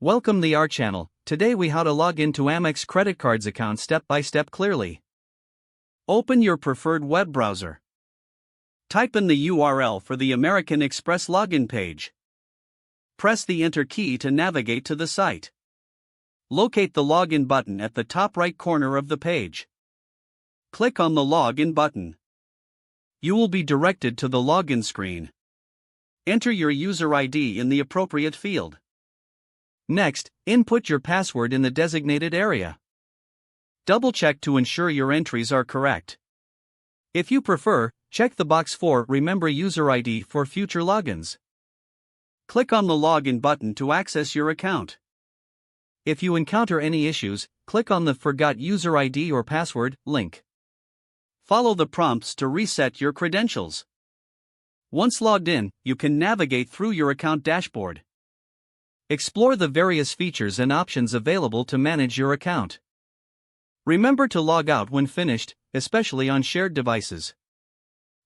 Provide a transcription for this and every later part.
Welcome to our channel. Today we how to log into Amex Credit Cards account step by step clearly. Open your preferred web browser. Type in the URL for the American Express login page. Press the Enter key to navigate to the site. Locate the Login button at the top right corner of the page. Click on the Login button. You will be directed to the login screen. Enter your user ID in the appropriate field. Next, input your password in the designated area. Double-check to ensure your entries are correct. If you prefer, check the box for Remember User ID for future logins. Click on the Login button to access your account. If you encounter any issues, click on the Forgot User ID or Password link. Follow the prompts to reset your credentials. Once logged in, you can navigate through your account dashboard. Explore the various features and options available to manage your account. Remember to log out when finished, especially on shared devices.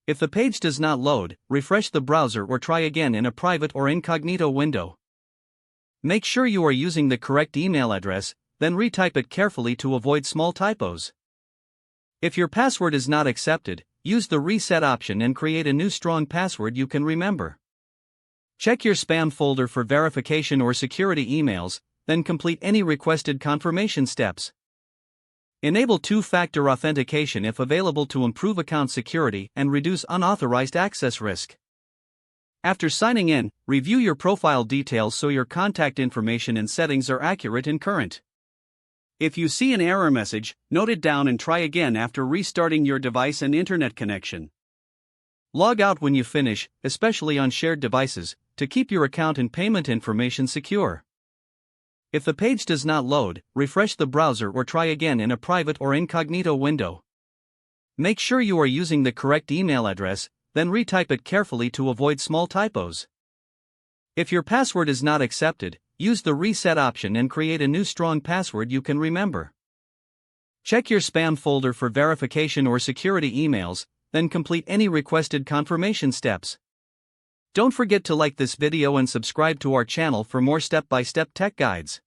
If the page does not load, refresh the browser or try again in a private or incognito window. Make sure you are using the correct email address, then retype it carefully to avoid small typos. If your password is not accepted, use the reset option and create a new strong password you can remember. Check your spam folder for verification or security emails, then complete any requested confirmation steps. Enable two-factor authentication if available to improve account security and reduce unauthorized access risk. After signing in, review your profile details so your contact information and settings are accurate and current. If you see an error message, note it down and try again after restarting your device and internet connection. Log out when you finish, especially on shared devices, to keep your account and payment information secure. If the page does not load, refresh the browser or try again in a private or incognito window. Make sure you are using the correct email address, then retype it carefully to avoid small typos. If your password is not accepted, use the reset option and create a new strong password you can remember. Check your spam folder for verification or security emails, then complete any requested confirmation steps. Don't forget to like this video and subscribe to our channel for more step-by-step tech guides.